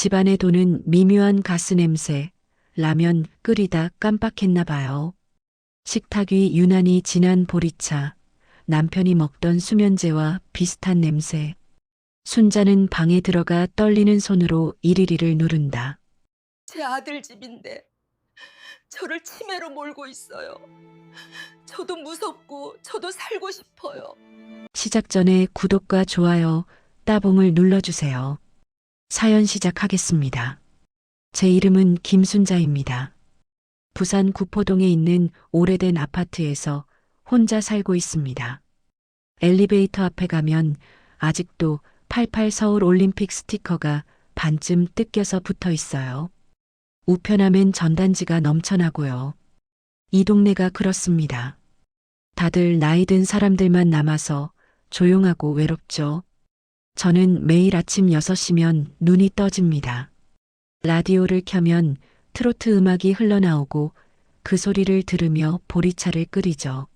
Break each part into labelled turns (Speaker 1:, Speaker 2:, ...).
Speaker 1: 집안에 도는 미묘한 가스 냄새, 라면 끓이다 깜빡했나 봐요. 식탁 위 유난히 진한 보리차, 남편이 먹던 수면제와 비슷한 냄새. 순자는 방에 들어가 떨리는 손으로 일일이를 누른다.
Speaker 2: 제 아들 집인데 저를 치매로 몰고 있어요. 저도 무섭고 저도 살고 싶어요.
Speaker 1: 시작 전에 구독과 좋아요, 따봉을 눌러주세요. 사연 시작하겠습니다. 제 이름은 김순자입니다. 부산 구포동에 있는 오래된 아파트에서 혼자 살고 있습니다. 엘리베이터 앞에 가면 아직도 88 서울 올림픽 스티커가 반쯤 뜯겨서 붙어 있어요. 우편함엔 전단지가 넘쳐나고요. 이 동네가 그렇습니다. 다들 나이 든 사람들만 남아서 조용하고 외롭죠. 저는 매일 아침 6시면 눈이 떠집니다. 라디오를 켜면 트로트 음악이 흘러나오고 그 소리를 들으며 보리차를 끓이죠.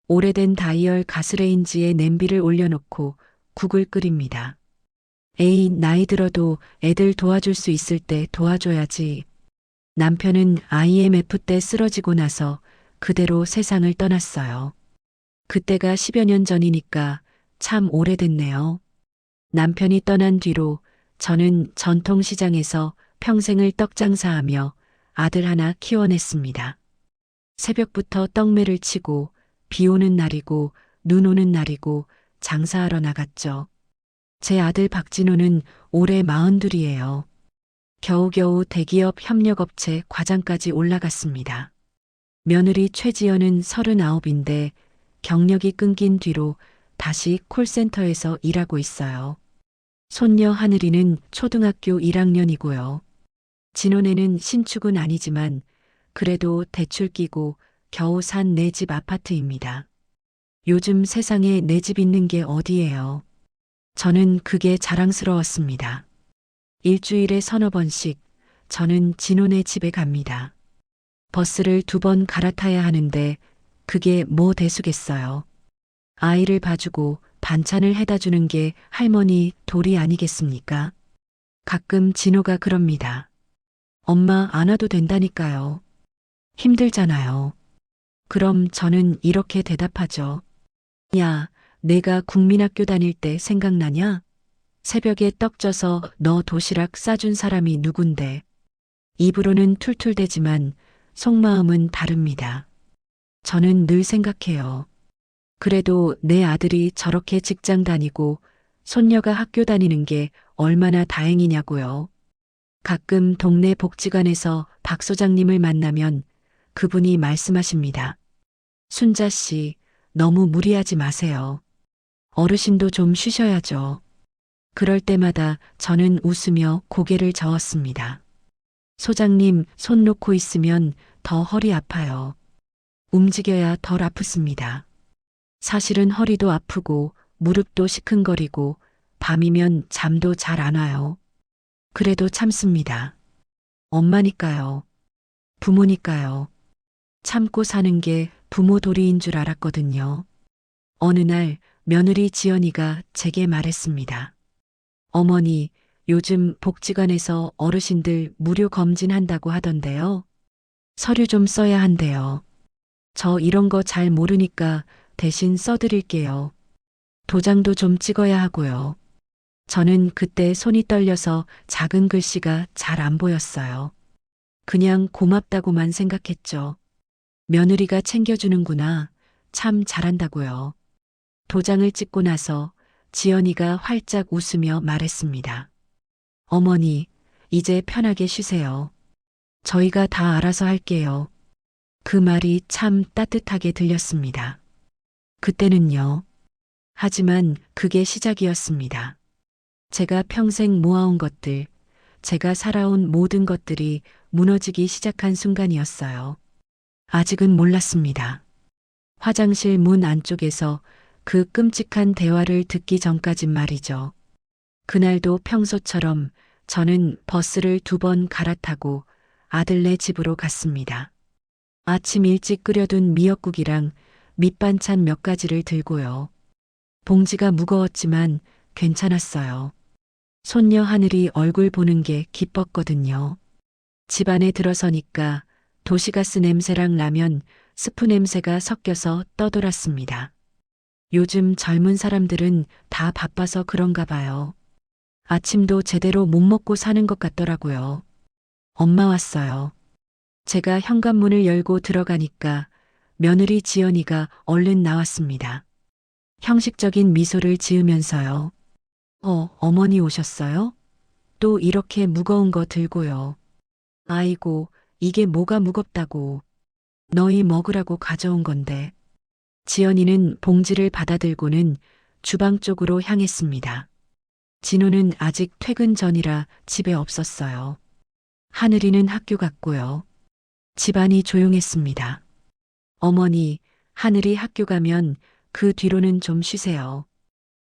Speaker 1: 오래된 다이얼 가스레인지에 냄비를 올려놓고 국을 끓입니다. 에이, 나이 들어도 애들 도와줄 수 있을 때 도와줘야지. 남편은 IMF 때 쓰러지고 나서 그대로 세상을 떠났어요. 그때가 10여 년 전이니까 참 오래됐네요. 남편이 떠난 뒤로 저는 전통시장에서 평생을 떡장사하며 아들 하나 키워냈습니다. 새벽부터 떡매를 치고 비 오는 날이고 눈 오는 날이고 장사하러 나갔죠. 제 아들 박진호는 올해 42이에요. 겨우겨우 대기업 협력업체 과장까지 올라갔습니다. 며느리 최지연은 39인데 경력이 끊긴 뒤로 다시 콜센터에서 일하고 있어요. 손녀 하늘이는 초등학교 1학년이고요. 진원에는 신축은 아니지만 그래도 대출 끼고 겨우 산 내 집 아파트입니다. 요즘 세상에 내 집 있는 게 어디예요. 저는 그게 자랑스러웠습니다. 일주일에 서너 번씩 저는 진원의 집에 갑니다. 버스를 2번 갈아타야 하는데 그게 뭐 대수겠어요. 아이를 봐주고 반찬을 해다 주는 게 할머니 도리 아니겠습니까? 가끔 진호가 그럽니다. 엄마 안 와도 된다니까요. 힘들잖아요. 그럼 저는 이렇게 대답하죠. 야, 내가 국민학교 다닐 때 생각나냐? 새벽에 떡 쪄서 너 도시락 싸준 사람이 누군데. 입으로는 툴툴대지만 속마음은 다릅니다. 저는 늘 생각해요. 그래도 내 아들이 저렇게 직장 다니고 손녀가 학교 다니는 게 얼마나 다행이냐고요. 가끔 동네 복지관에서 박 소장님을 만나면 그분이 말씀하십니다. 순자 씨, 너무 무리하지 마세요. 어르신도 좀 쉬셔야죠. 그럴 때마다 저는 웃으며 고개를 저었습니다. 소장님, 손 놓고 있으면 더 허리 아파요. 움직여야 덜 아프습니다. 사실은 허리도 아프고 무릎도 시큰거리고 밤이면 잠도 잘 안 와요. 그래도 참습니다. 엄마니까요. 부모니까요. 참고 사는 게 부모 도리인 줄 알았거든요. 어느 날 며느리 지연이가 제게 말했습니다. 어머니, 요즘 복지관에서 어르신들 무료 검진한다고 하던데요. 서류 좀 써야 한대요. 저 이런 거 잘 모르니까 대신 써드릴게요. 도장도 좀 찍어야 하고요. 저는 그때 손이 떨려서 작은 글씨가 잘 안 보였어요. 그냥 고맙다고만 생각했죠. 며느리가 챙겨주는구나. 참 잘한다고요. 도장을 찍고 나서 지연이가 활짝 웃으며 말했습니다. 어머니, 이제 편하게 쉬세요. 저희가 다 알아서 할게요. 그 말이 참 따뜻하게 들렸습니다. 그때는요. 하지만 그게 시작이었습니다. 제가 평생 모아온 것들, 제가 살아온 모든 것들이 무너지기 시작한 순간이었어요. 아직은 몰랐습니다. 화장실 문 안쪽에서 그 끔찍한 대화를 듣기 전까진 말이죠. 그날도 평소처럼 저는 버스를 2번 갈아타고 아들네 집으로 갔습니다. 아침 일찍 끓여둔 미역국이랑 밑반찬 몇 가지를 들고요. 봉지가 무거웠지만 괜찮았어요. 손녀 하늘이 얼굴 보는 게 기뻤거든요. 집 안에 들어서니까 도시가스 냄새랑 라면, 스프 냄새가 섞여서 떠돌았습니다. 요즘 젊은 사람들은 다 바빠서 그런가 봐요. 아침도 제대로 못 먹고 사는 것 같더라고요. 엄마 왔어요. 제가 현관문을 열고 들어가니까 며느리 지연이가 얼른 나왔습니다. 형식적인 미소를 지으면서요. 어머니 오셨어요? 또 이렇게 무거운 거 들고요. 아이고, 이게 뭐가 무겁다고. 너희 먹으라고 가져온 건데. 지연이는 봉지를 받아들고는 주방 쪽으로 향했습니다. 진호는 아직 퇴근 전이라 집에 없었어요. 하늘이는 학교 갔고요. 집안이 조용했습니다. 어머니, 하늘이 학교 가면 그 뒤로는 좀 쉬세요.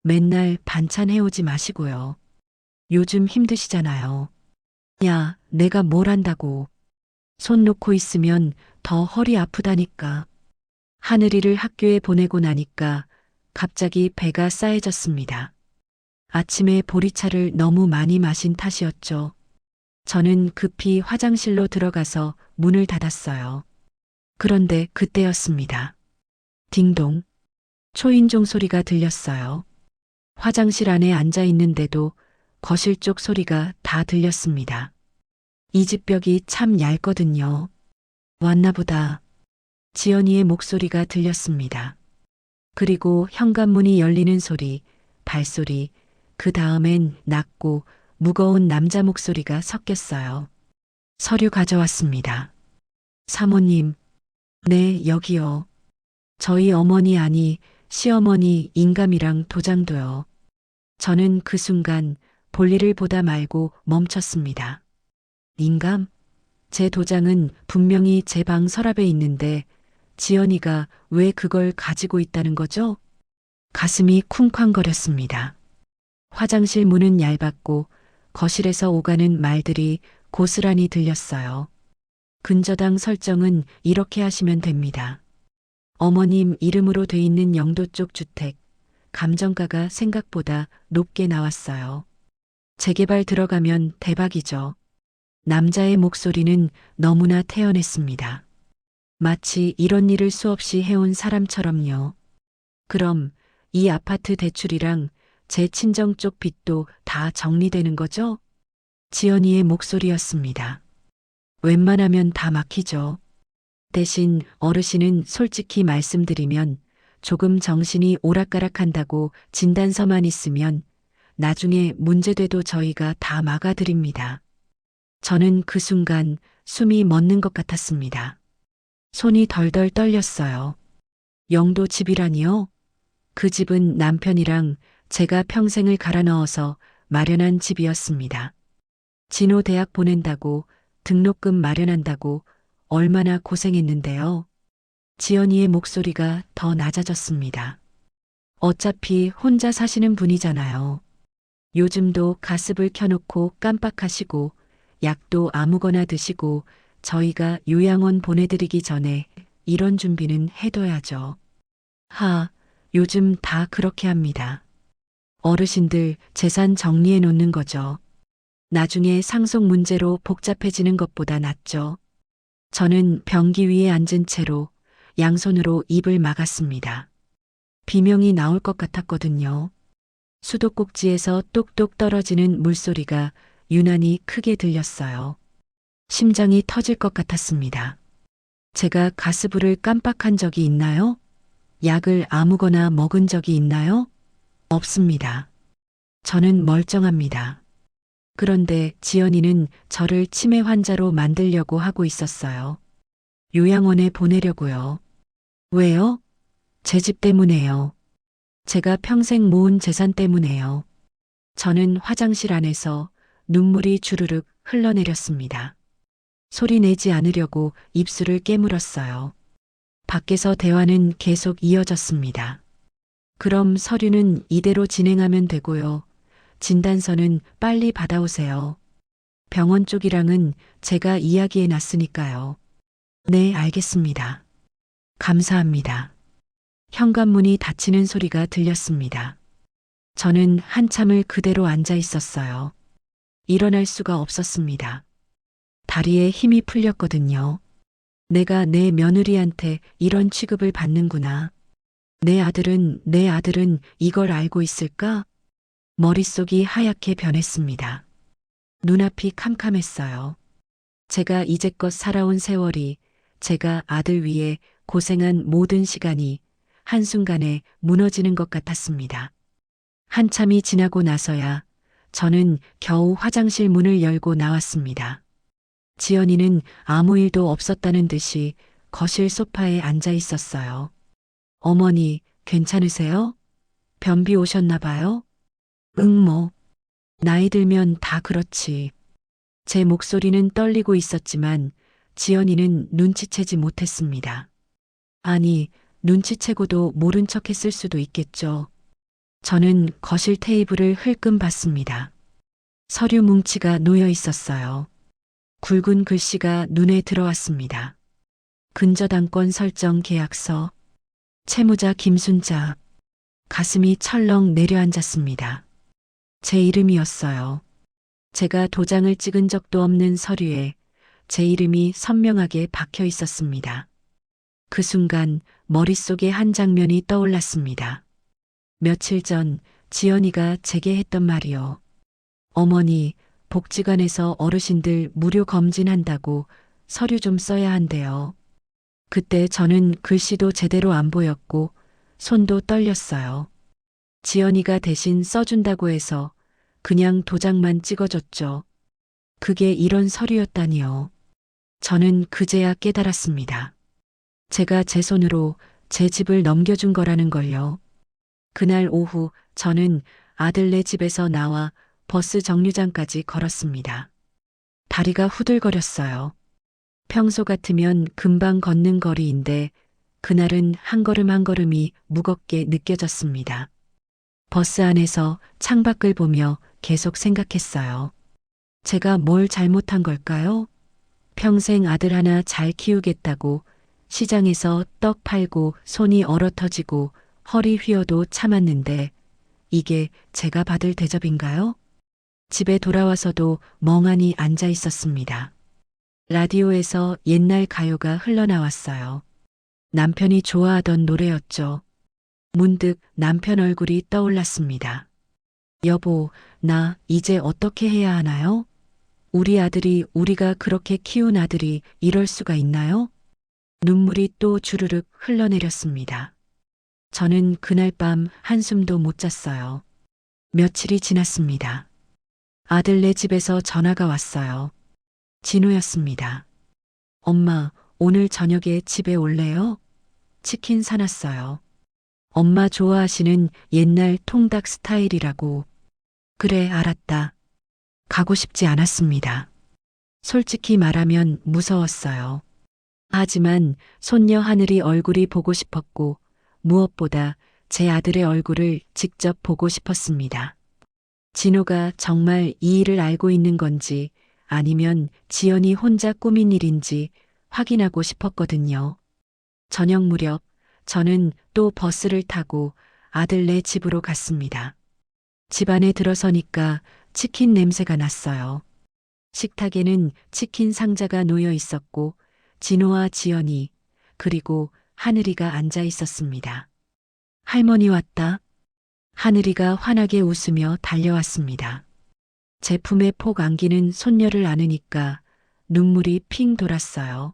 Speaker 1: 맨날 반찬 해오지 마시고요. 요즘 힘드시잖아요. 야, 내가 뭘 한다고. 손 놓고 있으면 더 허리 아프다니까. 하늘이를 학교에 보내고 나니까 갑자기 배가 싸해졌습니다. 아침에 보리차를 너무 많이 마신 탓이었죠. 저는 급히 화장실로 들어가서 문을 닫았어요. 그런데 그때였습니다. 딩동. 초인종 소리가 들렸어요. 화장실 안에 앉아 있는데도 거실 쪽 소리가 다 들렸습니다. 이 집 벽이 참 얇거든요. 왔나 보다. 지연이의 목소리가 들렸습니다. 그리고 현관문이 열리는 소리, 발소리, 그 다음엔 낮고 무거운 남자 목소리가 섞였어요. 서류 가져왔습니다. 사모님, 네, 여기요. 저희 어머니 아니 시어머니 인감이랑 도장도요. 저는 그 순간 볼일을 보다 말고 멈췄습니다. 인감? 제 도장은 분명히 제 방 서랍에 있는데 지연이가 왜 그걸 가지고 있다는 거죠? 가슴이 쿵쾅거렸습니다. 화장실 문은 얇았고 거실에서 오가는 말들이 고스란히 들렸어요. 근저당 설정은 이렇게 하시면 됩니다. 어머님 이름으로 돼 있는 영도 쪽 주택, 감정가가 생각보다 높게 나왔어요. 재개발 들어가면 대박이죠. 남자의 목소리는 너무나 태연했습니다. 마치 이런 일을 수없이 해온 사람처럼요. 그럼 이 아파트 대출이랑 제 친정 쪽 빚도 다 정리되는 거죠? 지연이의 목소리였습니다. 웬만하면 다 막히죠. 대신 어르신은 솔직히 말씀드리면 조금 정신이 오락가락한다고 진단서만 있으면 나중에 문제돼도 저희가 다 막아드립니다. 저는 그 순간 숨이 멎는 것 같았습니다. 손이 덜덜 떨렸어요. 영도 집이라니요? 그 집은 남편이랑 제가 평생을 갈아 넣어서 마련한 집이었습니다. 진호 대학 보낸다고 등록금 마련한다고 얼마나 고생했는데요. 지연이의 목소리가 더 낮아졌습니다. 어차피 혼자 사시는 분이잖아요. 요즘도 가습을 켜놓고 깜빡하시고 약도 아무거나 드시고 저희가 요양원 보내드리기 전에 이런 준비는 해둬야죠. 요즘 다 그렇게 합니다. 어르신들 재산 정리해 놓는 거죠. 나중에 상속 문제로 복잡해지는 것보다 낫죠. 저는 변기 위에 앉은 채로 양손으로 입을 막았습니다. 비명이 나올 것 같았거든요. 수도꼭지에서 똑똑 떨어지는 물소리가 유난히 크게 들렸어요. 심장이 터질 것 같았습니다. 제가 가스불을 깜빡한 적이 있나요? 약을 아무거나 먹은 적이 있나요? 없습니다. 저는 멀쩡합니다. 그런데 지연이는 저를 치매 환자로 만들려고 하고 있었어요. 요양원에 보내려고요. 왜요? 제 집 때문에요. 제가 평생 모은 재산 때문에요. 저는 화장실 안에서 눈물이 주르륵 흘러내렸습니다. 소리 내지 않으려고 입술을 깨물었어요. 밖에서 대화는 계속 이어졌습니다. 그럼 서류는 이대로 진행하면 되고요. 진단서는 빨리 받아오세요. 병원 쪽이랑은 제가 이야기해 놨으니까요. 네, 알겠습니다. 감사합니다. 현관문이 닫히는 소리가 들렸습니다. 저는 한참을 그대로 앉아 있었어요. 일어날 수가 없었습니다. 다리에 힘이 풀렸거든요. 내가 내 며느리한테 이런 취급을 받는구나. 내 아들은 이걸 알고 있을까? 머릿속이 하얗게 변했습니다. 눈앞이 캄캄했어요. 제가 이제껏 살아온 세월이, 제가 아들 위해 고생한 모든 시간이 한순간에 무너지는 것 같았습니다. 한참이 지나고 나서야 저는 겨우 화장실 문을 열고 나왔습니다. 지연이는 아무 일도 없었다는 듯이 거실 소파에 앉아 있었어요. 어머니, 괜찮으세요? 변비 오셨나 봐요? 뭐. 나이 들면 다 그렇지. 제 목소리는 떨리고 있었지만 지연이는 눈치채지 못했습니다. 아니, 눈치채고도 모른 척 했을 수도 있겠죠. 저는 거실 테이블을 흘끔 봤습니다. 서류 뭉치가 놓여 있었어요. 굵은 글씨가 눈에 들어왔습니다. 근저당권 설정 계약서, 채무자 김순자. 가슴이 철렁 내려앉았습니다. 제 이름이었어요. 제가 도장을 찍은 적도 없는 서류에 제 이름이 선명하게 박혀 있었습니다. 그 순간 머릿속에 한 장면이 떠올랐습니다. 며칠 전 지연이가 제게 했던 말이요. 어머니, 복지관에서 어르신들 무료 검진한다고 서류 좀 써야 한대요. 그때 저는 글씨도 제대로 안 보였고 손도 떨렸어요. 지연이가 대신 써준다고 해서 그냥 도장만 찍어줬죠. 그게 이런 서류였다니요. 저는 그제야 깨달았습니다. 제가 제 손으로 제 집을 넘겨준 거라는 걸요. 그날 오후 저는 아들네 집에서 나와 버스 정류장까지 걸었습니다. 다리가 후들거렸어요. 평소 같으면 금방 걷는 거리인데 그날은 한 걸음 한 걸음이 무겁게 느껴졌습니다. 버스 안에서 창밖을 보며 계속 생각했어요. 제가 뭘 잘못한 걸까요? 평생 아들 하나 잘 키우겠다고 시장에서 떡 팔고 손이 얼어터지고 허리 휘어도 참았는데 이게 제가 받을 대접인가요? 집에 돌아와서도 멍하니 앉아 있었습니다. 라디오에서 옛날 가요가 흘러나왔어요. 남편이 좋아하던 노래였죠. 문득 남편 얼굴이 떠올랐습니다. 여보, 나 이제 어떻게 해야 하나요? 우리 아들이, 우리가 그렇게 키운 아들이 이럴 수가 있나요? 눈물이 또 주르륵 흘러내렸습니다. 저는 그날 밤 한숨도 못 잤어요. 며칠이 지났습니다. 아들네 집에서 전화가 왔어요. 진호였습니다. 엄마, 오늘 저녁에 집에 올래요? 치킨 사놨어요. 엄마 좋아하시는 옛날 통닭 스타일이라고. 그래, 알았다. 가고 싶지 않았습니다. 솔직히 말하면 무서웠어요. 하지만 손녀 하늘이 얼굴이 보고 싶었고 무엇보다 제 아들의 얼굴을 직접 보고 싶었습니다. 진호가 정말 이 일을 알고 있는 건지 아니면 지연이 혼자 꾸민 일인지 확인하고 싶었거든요. 저녁 무렵 저는 또 버스를 타고 아들네 집으로 갔습니다. 집 안에 들어서니까 치킨 냄새가 났어요. 식탁에는 치킨 상자가 놓여 있었고 진호와 지연이 그리고 하늘이가 앉아 있었습니다. 할머니 왔다. 하늘이가 환하게 웃으며 달려왔습니다. 제 품에 폭 안기는 손녀를 안으니까 눈물이 핑 돌았어요.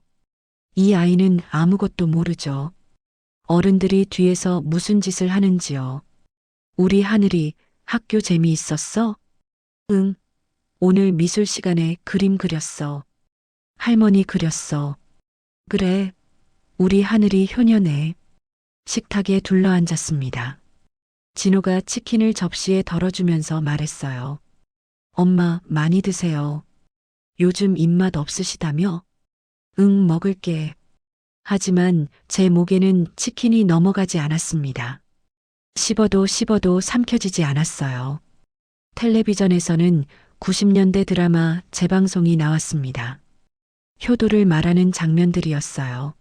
Speaker 1: 이 아이는 아무것도 모르죠. 어른들이 뒤에서 무슨 짓을 하는지요. 우리 하늘이 학교 재미있었어? 응. 오늘 미술 시간에 그림 그렸어. 할머니 그렸어. 그래. 우리 하늘이 효녀네. 식탁에 둘러앉았습니다. 진호가 치킨을 접시에 덜어주면서 말했어요. 엄마, 많이 드세요. 요즘 입맛 없으시다며? 응, 먹을게. 하지만 제 목에는 치킨이 넘어가지 않았습니다. 씹어도 삼켜지지 않았어요. 텔레비전에서는 90년대 드라마 재방송이 나왔습니다. 효도를 말하는 장면들이었어요.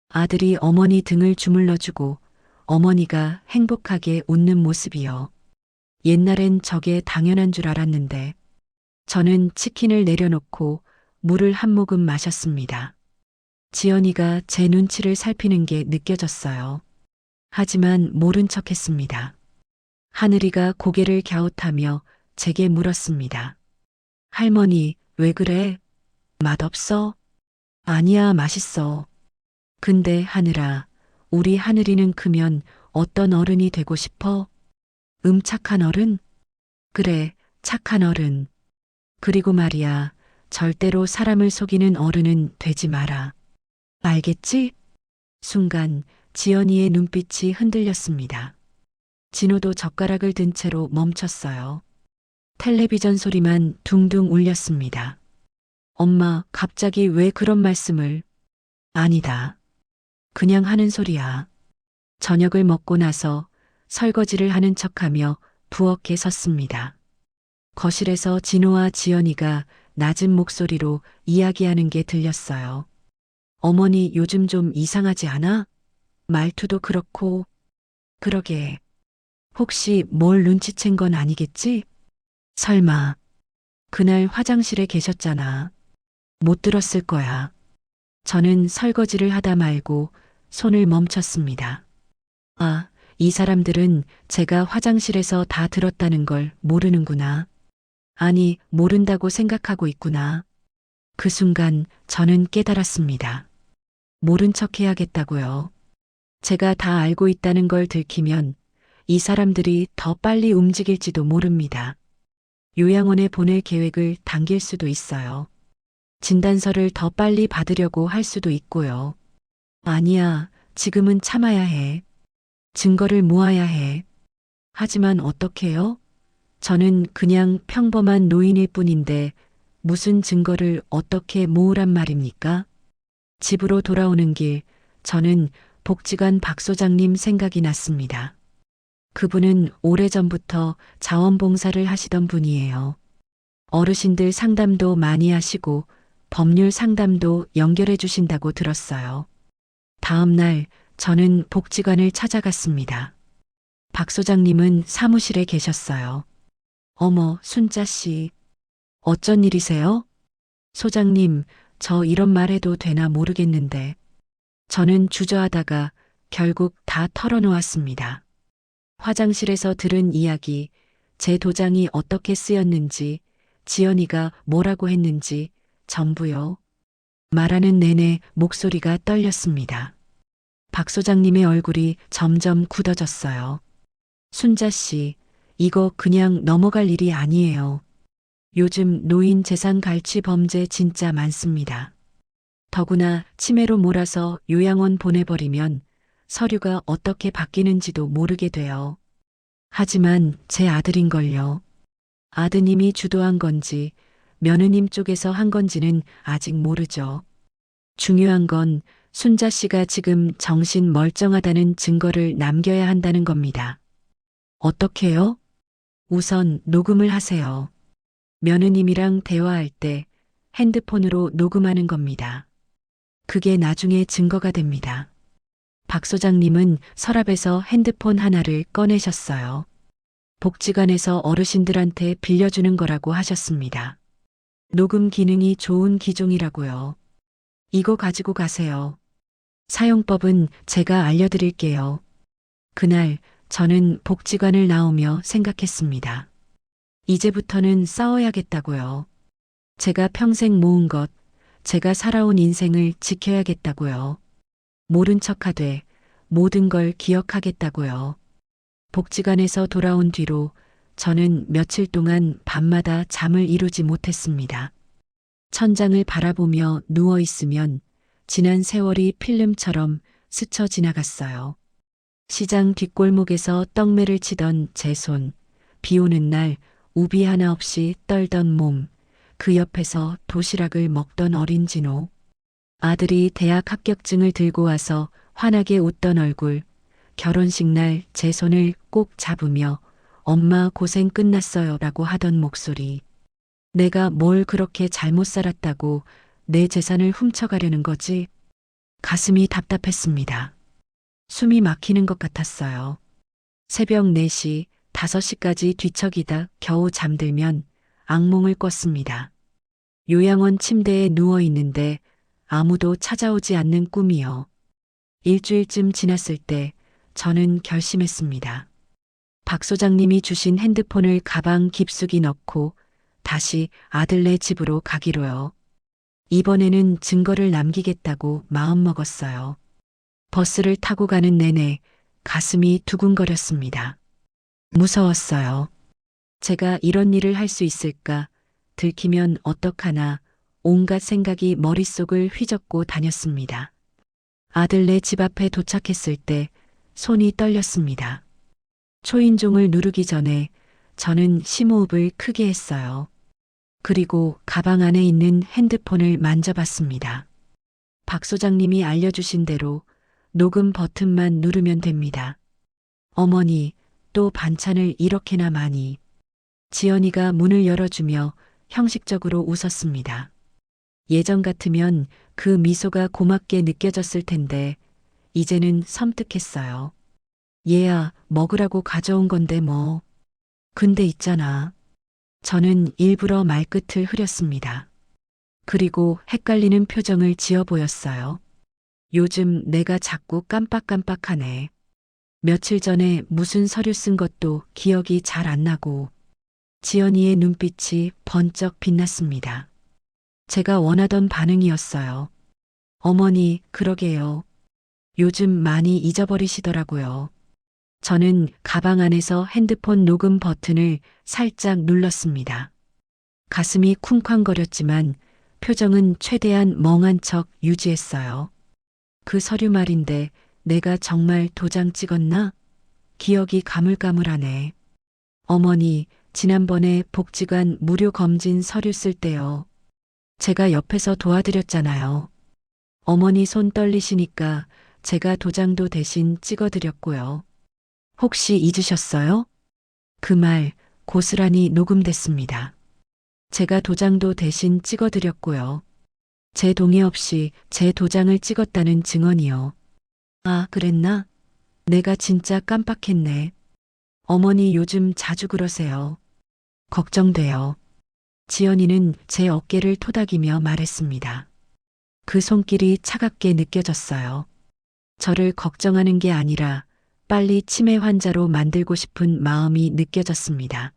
Speaker 1: 아들이 어머니 등을 주물러주고 어머니가 행복하게 웃는 모습이요. 옛날엔 저게 당연한 줄 알았는데 저는 치킨을 내려놓고 물을 한 모금 마셨습니다. 지연이가 제 눈치를 살피는 게 느껴졌어요. 하지만 모른 척 했습니다. 하늘이가 고개를 갸웃하며 제게 물었습니다. 할머니, 왜 그래? 맛없어? 아니야, 맛있어. 근데 하늘아, 우리 하늘이는 크면 어떤 어른이 되고 싶어? 착한 어른? 그래, 착한 어른. 그리고 말이야, 절대로 사람을 속이는 어른은 되지 마라. 알겠지? 순간 지연이의 눈빛이 흔들렸습니다. 진호도 젓가락을 든 채로 멈췄어요. 텔레비전 소리만 둥둥 울렸습니다. 엄마, 갑자기 왜 그런 말씀을? 아니다. 그냥 하는 소리야. 저녁을 먹고 나서 설거지를 하는 척하며 부엌에 섰습니다. 거실에서 진호와 지연이가 낮은 목소리로 이야기하는 게 들렸어요. 어머니 요즘 좀 이상하지 않아? 말투도 그렇고. 그러게. 혹시 뭘 눈치챈 건 아니겠지? 설마. 그날 화장실에 계셨잖아. 못 들었을 거야. 저는 설거지를 하다 말고 손을 멈췄습니다. 아, 이 사람들은 제가 화장실에서 다 들었다는 걸 모르는구나. 아니, 모른다고 생각하고 있구나. 그 순간 저는 깨달았습니다. 모른 척 해야겠다고요. 제가 다 알고 있다는 걸 들키면 이 사람들이 더 빨리 움직일지도 모릅니다. 요양원에 보낼 계획을 당길 수도 있어요. 진단서를 더 빨리 받으려고 할 수도 있고요. 아니야, 지금은 참아야 해. 증거를 모아야 해. 하지만 어떡해요? 저는 그냥 평범한 노인일 뿐인데 무슨 증거를 어떻게 모으란 말입니까? 집으로 돌아오는 길, 저는 복지관 박 소장님 생각이 났습니다. 그분은 오래전부터 자원봉사를 하시던 분이에요. 어르신들 상담도 많이 하시고 법률 상담도 연결해 주신다고 들었어요. 다음 날 저는 복지관을 찾아갔습니다. 박 소장님은 사무실에 계셨어요. 어머, 순자 씨. 어쩐 일이세요? 소장님, 저 이런 말 해도 되나 모르겠는데. 저는 주저하다가 결국 다 털어놓았습니다. 화장실에서 들은 이야기, 제 도장이 어떻게 쓰였는지, 지연이가 뭐라고 했는지, 전부요. 말하는 내내 목소리가 떨렸습니다. 박 소장님의 얼굴이 점점 굳어졌어요. 순자 씨, 이거 그냥 넘어갈 일이 아니에요. 요즘 노인 재산 갈취 범죄 진짜 많습니다. 더구나 치매로 몰아서 요양원 보내버리면 서류가 어떻게 바뀌는지도 모르게 돼요. 하지만 제 아들인걸요. 아드님이 주도한 건지 며느님 쪽에서 한 건지는 아직 모르죠. 중요한 건 순자 씨가 지금 정신 멀쩡하다는 증거를 남겨야 한다는 겁니다. 어떻게요? 우선 녹음을 하세요. 며느님이랑 대화할 때 핸드폰으로 녹음하는 겁니다. 그게 나중에 증거가 됩니다. 박 소장님은 서랍에서 핸드폰 하나를 꺼내셨어요. 복지관에서 어르신들한테 빌려주는 거라고 하셨습니다. 녹음 기능이 좋은 기종이라고요. 이거 가지고 가세요. 사용법은 제가 알려드릴게요. 그날 저는 복지관을 나오며 생각했습니다. 이제부터는 싸워야겠다고요. 제가 평생 모은 것, 제가 살아온 인생을 지켜야겠다고요. 모른 척하되 모든 걸 기억하겠다고요. 복지관에서 돌아온 뒤로 저는 며칠 동안 밤마다 잠을 이루지 못했습니다. 천장을 바라보며 누워 있으면 지난 세월이 필름처럼 스쳐 지나갔어요. 시장 뒷골목에서 떡매를 치던 제 손, 비 오는 날 우비 하나 없이 떨던 몸, 그 옆에서 도시락을 먹던 어린 진호, 아들이 대학 합격증을 들고 와서 환하게 웃던 얼굴, 결혼식 날 제 손을 꼭 잡으며 엄마 고생 끝났어요 라고 하던 목소리. 내가 뭘 그렇게 잘못 살았다고 내 재산을 훔쳐가려는 거지? 가슴이 답답했습니다. 숨이 막히는 것 같았어요. 새벽 4시 5시까지 뒤척이다 겨우 잠들면 악몽을 꿨습니다. 요양원 침대에 누워 있는데 아무도 찾아오지 않는 꿈이요. 일주일쯤 지났을 때 저는 결심했습니다. 박 소장님이 주신 핸드폰을 가방 깊숙이 넣고 다시 아들네 집으로 가기로요. 이번에는 증거를 남기겠다고 마음먹었어요. 버스를 타고 가는 내내 가슴이 두근거렸습니다. 무서웠어요. 제가 이런 일을 할 수 있을까? 들키면 어떡하나? 온갖 생각이 머릿속을 휘젓고 다녔습니다. 아들네 집 앞에 도착했을 때 손이 떨렸습니다. 초인종을 누르기 전에 저는 심호흡을 크게 했어요. 그리고 가방 안에 있는 핸드폰을 만져봤습니다. 박 소장님이 알려주신 대로 녹음 버튼만 누르면 됩니다. 어머니, 또 반찬을 이렇게나 많이. 지연이가 문을 열어주며 형식적으로 웃었습니다. 예전 같으면 그 미소가 고맙게 느껴졌을 텐데 이제는 섬뜩했어요. 얘야, 먹으라고 가져온 건데 뭐. 근데 있잖아. 저는 일부러 말끝을 흐렸습니다. 그리고 헷갈리는 표정을 지어 보였어요. 요즘 내가 자꾸 깜빡깜빡하네. 며칠 전에 무슨 서류 쓴 것도 기억이 잘 안 나고. 지연이의 눈빛이 번쩍 빛났습니다. 제가 원하던 반응이었어요. 어머니, 그러게요. 요즘 많이 잊어버리시더라고요. 저는 가방 안에서 핸드폰 녹음 버튼을 살짝 눌렀습니다. 가슴이 쿵쾅거렸지만 표정은 최대한 멍한 척 유지했어요. 그 서류 말인데 내가 정말 도장 찍었나? 기억이 가물가물하네. 어머니, 지난번에 복지관 무료 검진 서류 쓸 때요. 제가 옆에서 도와드렸잖아요. 어머니 손 떨리시니까 제가 도장도 대신 찍어드렸고요. 혹시 잊으셨어요? 그 말 고스란히 녹음됐습니다. 제가 도장도 대신 찍어드렸고요. 제 동의 없이 제 도장을 찍었다는 증언이요. 아, 그랬나? 내가 진짜 깜빡했네. 어머니 요즘 자주 그러세요. 걱정돼요. 지연이는 제 어깨를 토닥이며 말했습니다. 그 손길이 차갑게 느껴졌어요. 저를 걱정하는 게 아니라 빨리 치매 환자로 만들고 싶은 마음이 느껴졌습니다.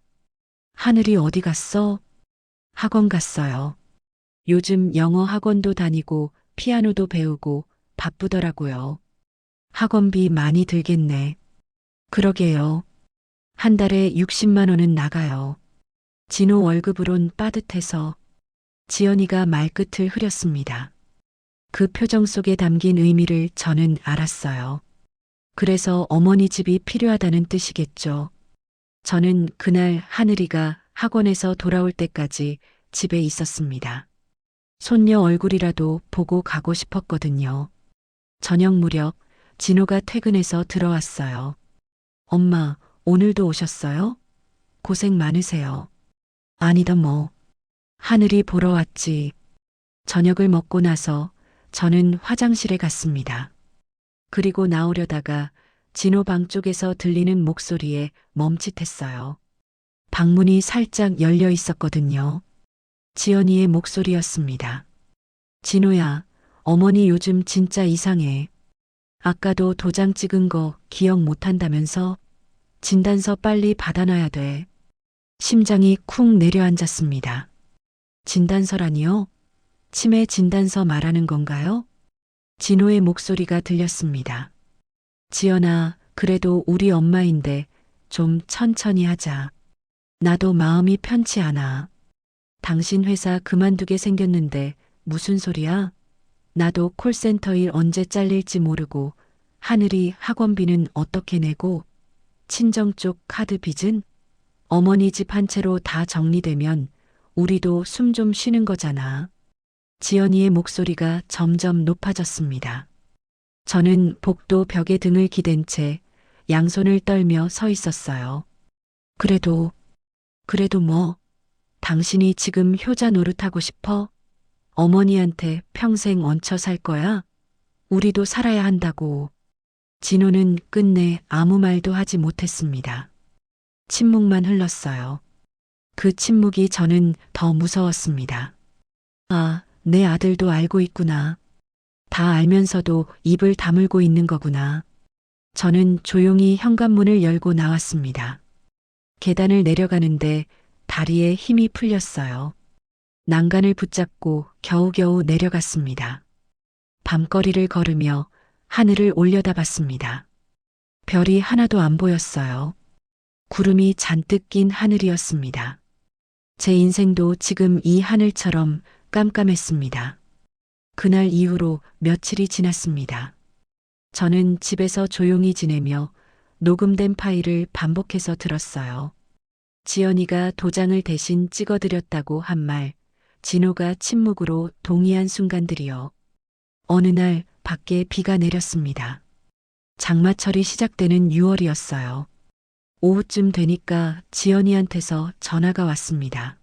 Speaker 1: 하늘이 어디 갔어? 학원 갔어요. 요즘 영어 학원도 다니고 피아노도 배우고 바쁘더라고요. 학원비 많이 들겠네. 그러게요. 한 달에 60만 원은 나가요. 진호 월급으론 빠듯해서. 지연이가 말끝을 흐렸습니다. 그 표정 속에 담긴 의미를 저는 알았어요. 그래서 어머니 집이 필요하다는 뜻이겠죠. 저는 그날 하늘이가 학원에서 돌아올 때까지 집에 있었습니다. 손녀 얼굴이라도 보고 가고 싶었거든요. 저녁 무렵 진호가 퇴근해서 들어왔어요. 엄마, 오늘도 오셨어요? 고생 많으세요. 아니다 뭐. 하늘이 보러 왔지. 저녁을 먹고 나서 저는 화장실에 갔습니다. 그리고 나오려다가 진호 방 쪽에서 들리는 목소리에 멈칫했어요. 방문이 살짝 열려 있었거든요. 지연이의 목소리였습니다. 진호야, 어머니 요즘 진짜 이상해. 아까도 도장 찍은 거 기억 못한다면서? 진단서 빨리 받아놔야 돼. 심장이 쿵 내려앉았습니다. 진단서라니요? 치매 진단서 말하는 건가요? 진호의 목소리가 들렸습니다. 지연아, 그래도 우리 엄마인데 좀 천천히 하자. 나도 마음이 편치 않아. 당신 회사 그만두게 생겼는데 무슨 소리야? 나도 콜센터 일 언제 잘릴지 모르고 하늘이 학원비는 어떻게 내고 친정 쪽 카드 빚은 어머니 집 한 채로 다 정리되면 우리도 숨 좀 쉬는 거잖아. 지연이의 목소리가 점점 높아졌습니다. 저는 복도 벽에 등을 기댄 채 양손을 떨며 서 있었어요. 그래도 뭐, 당신이 지금 효자 노릇하고 싶어? 어머니한테 평생 얹혀 살 거야? 우리도 살아야 한다고. 진호는 끝내 아무 말도 하지 못했습니다. 침묵만 흘렀어요. 그 침묵이 저는 더 무서웠습니다. 아, 내 아들도 알고 있구나. 다 알면서도 입을 다물고 있는 거구나. 저는 조용히 현관문을 열고 나왔습니다. 계단을 내려가는데 다리에 힘이 풀렸어요. 난간을 붙잡고 겨우겨우 내려갔습니다. 밤거리를 걸으며 하늘을 올려다봤습니다. 별이 하나도 안 보였어요. 구름이 잔뜩 낀 하늘이었습니다. 제 인생도 지금 이 하늘처럼 깜깜했습니다. 그날 이후로 며칠이 지났습니다. 저는 집에서 조용히 지내며 녹음된 파일을 반복해서 들었어요. 지연이가 도장을 대신 찍어드렸다고 한 말, 진호가 침묵으로 동의한 순간들이요. 어느 날 밖에 비가 내렸습니다. 장마철이 시작되는 6월이었어요. 오후쯤 되니까 지연이한테서 전화가 왔습니다.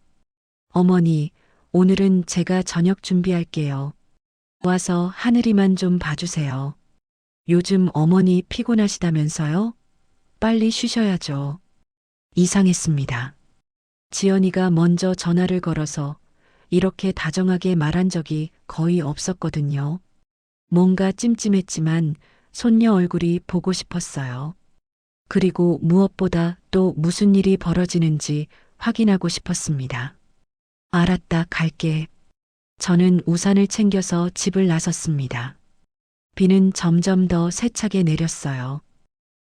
Speaker 1: 어머니, 오늘은 제가 저녁 준비할게요. 와서 하늘이만 좀 봐주세요. 요즘 어머니 피곤하시다면서요? 빨리 쉬셔야죠. 이상했습니다. 지연이가 먼저 전화를 걸어서 이렇게 다정하게 말한 적이 거의 없었거든요. 뭔가 찜찜했지만 손녀 얼굴이 보고 싶었어요. 그리고 무엇보다 또 무슨 일이 벌어지는지 확인하고 싶었습니다. 알았다, 갈게. 저는 우산을 챙겨서 집을 나섰습니다. 비는 점점 더 세차게 내렸어요.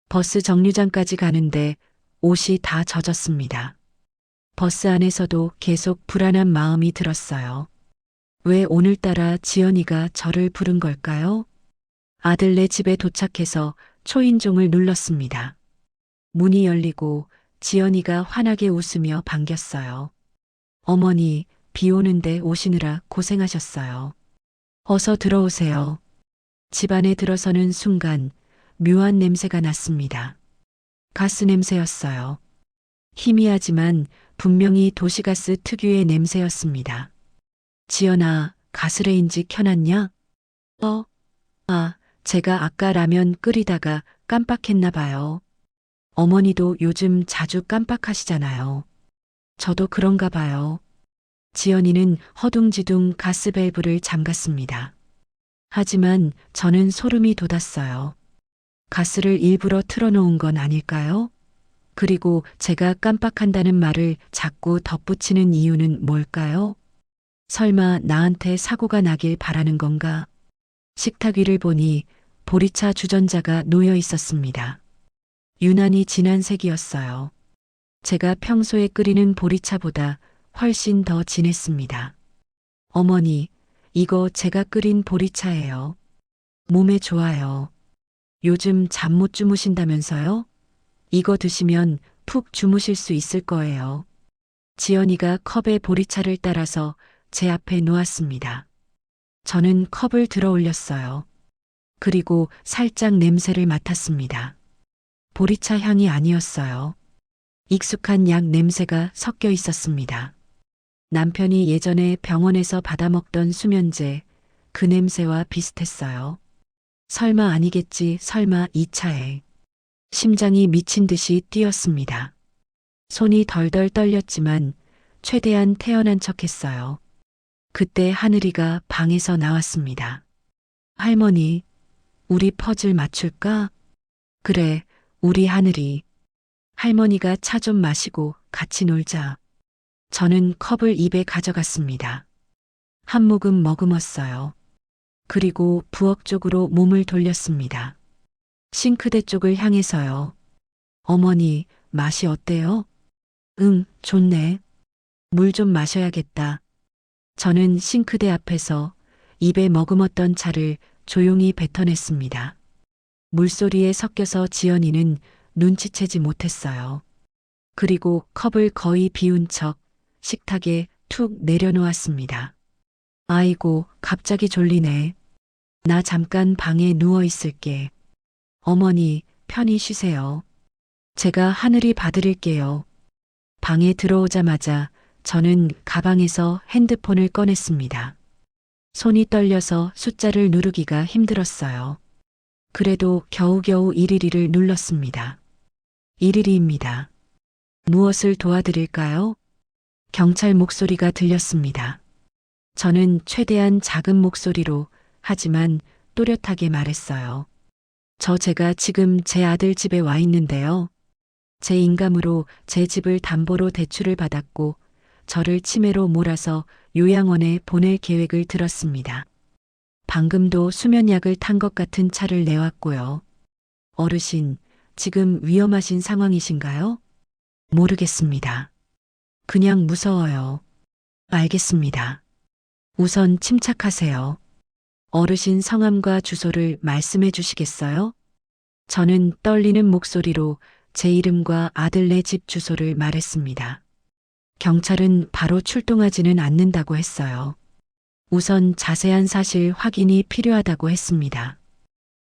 Speaker 1: 버스 정류장까지 가는데 옷이 다 젖었습니다. 버스 안에서도 계속 불안한 마음이 들었어요. 왜 오늘따라 지연이가 저를 부른 걸까요? 아들네 집에 도착해서 초인종을 눌렀습니다. 문이 열리고 지연이가 환하게 웃으며 반겼어요. 어머니, 비 오는데 오시느라 고생하셨어요. 어서 들어오세요. 집 안에 들어서는 순간 묘한 냄새가 났습니다. 가스 냄새였어요. 희미하지만 분명히 도시가스 특유의 냄새였습니다. 지연아, 가스레인지 켜놨냐? 제가 아까 라면 끓이다가 깜빡했나 봐요. 어머니도 요즘 자주 깜빡하시잖아요. 저도 그런가 봐요. 지연이는 허둥지둥 가스밸브를 잠갔습니다. 하지만 저는 소름이 돋았어요. 가스를 일부러 틀어놓은 건 아닐까요? 그리고 제가 깜빡한다는 말을 자꾸 덧붙이는 이유는 뭘까요? 설마 나한테 사고가 나길 바라는 건가? 식탁 위를 보니 보리차 주전자가 놓여 있었습니다. 유난히 진한 색이었어요. 제가 평소에 끓이는 보리차보다 훨씬 더 진했습니다. 어머니, 이거 제가 끓인 보리차예요. 몸에 좋아요. 요즘 잠 못 주무신다면서요? 이거 드시면 푹 주무실 수 있을 거예요. 지연이가 컵에 보리차를 따라서 제 앞에 놓았습니다. 저는 컵을 들어 올렸어요. 그리고 살짝 냄새를 맡았습니다. 보리차 향이 아니었어요. 익숙한 약 냄새가 섞여 있었습니다. 남편이 예전에 병원에서 받아먹던 수면제, 그 냄새와 비슷했어요. 설마 아니겠지, 설마 이 차에. 심장이 미친 듯이 뛰었습니다. 손이 덜덜 떨렸지만 최대한 태연한 척했어요. 그때 하늘이가 방에서 나왔습니다. 할머니, 우리 퍼즐 맞출까? 그래, 우리 하늘이. 할머니가 차 좀 마시고 같이 놀자. 저는 컵을 입에 가져갔습니다. 한 모금 머금었어요. 그리고 부엌 쪽으로 몸을 돌렸습니다. 싱크대 쪽을 향해서요. 어머니, 맛이 어때요? 응, 좋네. 물 좀 마셔야겠다. 저는 싱크대 앞에서 입에 머금었던 차를 조용히 뱉어냈습니다. 물소리에 섞여서 지연이는 눈치채지 못했어요. 그리고 컵을 거의 비운 척 식탁에 툭 내려놓았습니다. 아이고, 갑자기 졸리네. 나 잠깐 방에 누워 있을게. 어머니, 편히 쉬세요. 제가 하늘이 봐드릴게요. 방에 들어오자마자 저는 가방에서 핸드폰을 꺼냈습니다. 손이 떨려서 숫자를 누르기가 힘들었어요. 그래도 겨우겨우 112를 눌렀습니다. 112입니다. 무엇을 도와드릴까요? 경찰 목소리가 들렸습니다. 저는 최대한 작은 목소리로 하지만 또렷하게 말했어요. 제가 지금 제 아들 집에 와 있는데요. 제 인감으로 제 집을 담보로 대출을 받았고 저를 치매로 몰아서 요양원에 보낼 계획을 들었습니다. 방금도 수면약을 탄 것 같은 차를 내왔고요. 어르신, 지금 위험하신 상황이신가요? 모르겠습니다. 그냥 무서워요. 알겠습니다. 우선 침착하세요. 어르신 성함과 주소를 말씀해 주시겠어요? 저는 떨리는 목소리로 제 이름과 아들네 집 주소를 말했습니다. 경찰은 바로 출동하지는 않는다고 했어요. 우선 자세한 사실 확인이 필요하다고 했습니다.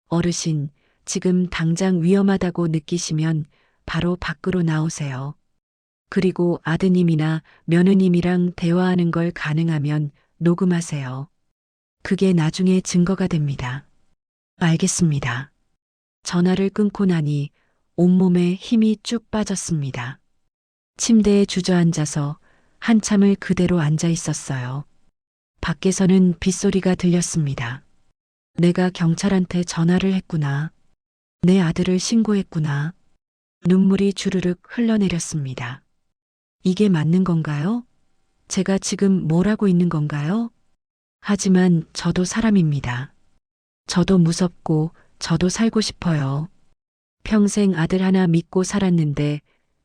Speaker 1: 어르신, 지금 당장 위험하다고 느끼시면 바로 밖으로 나오세요. 그리고 아드님이나 며느님이랑 대화하는 걸 가능하면 녹음하세요. 그게 나중에 증거가 됩니다. 알겠습니다. 전화를 끊고 나니 온몸에 힘이 쭉 빠졌습니다. 침대에 주저앉아서 한참을 그대로 앉아 있었어요. 밖에서는 빗소리가 들렸습니다. 내가 경찰한테 전화를 했구나. 내 아들을 신고했구나. 눈물이 주르륵 흘러내렸습니다. 이게 맞는 건가요? 제가 지금 뭘 하고 있는 건가요? 하지만 저도 사람입니다. 저도 무섭고 저도 살고 싶어요. 평생 아들 하나 믿고 살았는데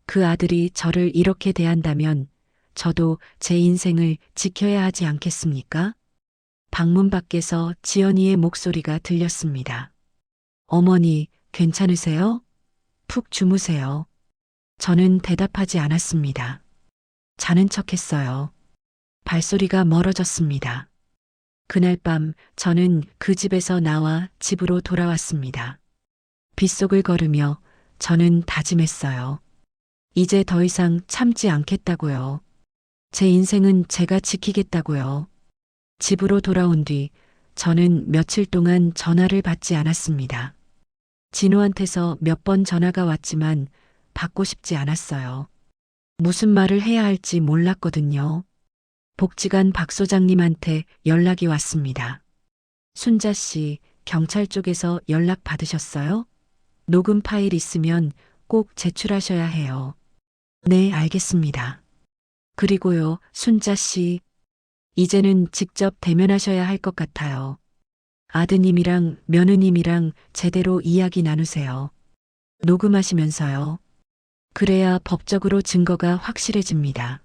Speaker 1: 그 아들이 저를 이렇게 대한다면 저도 제 인생을 지켜야 하지 않겠습니까? 방문 밖에서 지연이의 목소리가 들렸습니다. 어머니, 괜찮으세요? 푹 주무세요. 저는 대답하지 않았습니다. 자는 척했어요. 발소리가 멀어졌습니다. 그날 밤 저는 그 집에서 나와 집으로 돌아왔습니다. 빗속을 걸으며 저는 다짐했어요. 이제 더 이상 참지 않겠다고요. 제 인생은 제가 지키겠다고요. 집으로 돌아온 뒤 저는 며칠 동안 전화를 받지 않았습니다. 진호한테서 몇 번 전화가 왔지만 받고 싶지 않았어요. 무슨 말을 해야 할지 몰랐거든요. 복지관 박 소장님한테 연락이 왔습니다. 순자 씨, 경찰 쪽에서 연락 받으셨어요? 녹음 파일 있으면 꼭 제출하셔야 해요. 네, 알겠습니다. 그리고요, 순자 씨, 이제는 직접 대면하셔야 할 것 같아요. 아드님이랑 며느님이랑 제대로 이야기 나누세요. 녹음하시면서요. 그래야 법적으로 증거가 확실해집니다.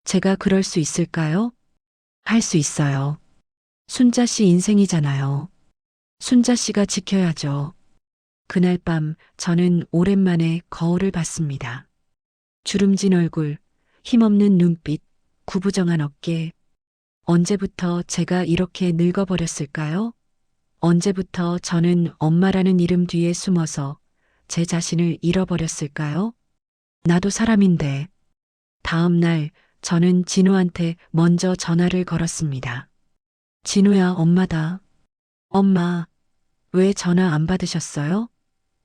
Speaker 1: 제가 그럴 수 있을까요? 할 수 있어요. 순자 씨 인생이잖아요. 순자 씨가 지켜야죠. 그날 밤 저는 오랜만에 거울을 봤습니다. 주름진 얼굴, 힘없는 눈빛, 구부정한 어깨. 언제부터 제가 이렇게 늙어버렸을까요? 언제부터 저는 엄마라는 이름 뒤에 숨어서 제 자신을 잃어버렸을까요? 나도 사람인데. 다음 날 저는 진호한테 먼저 전화를 걸었습니다. 진호야, 엄마다. 엄마, 왜 전화 안 받으셨어요?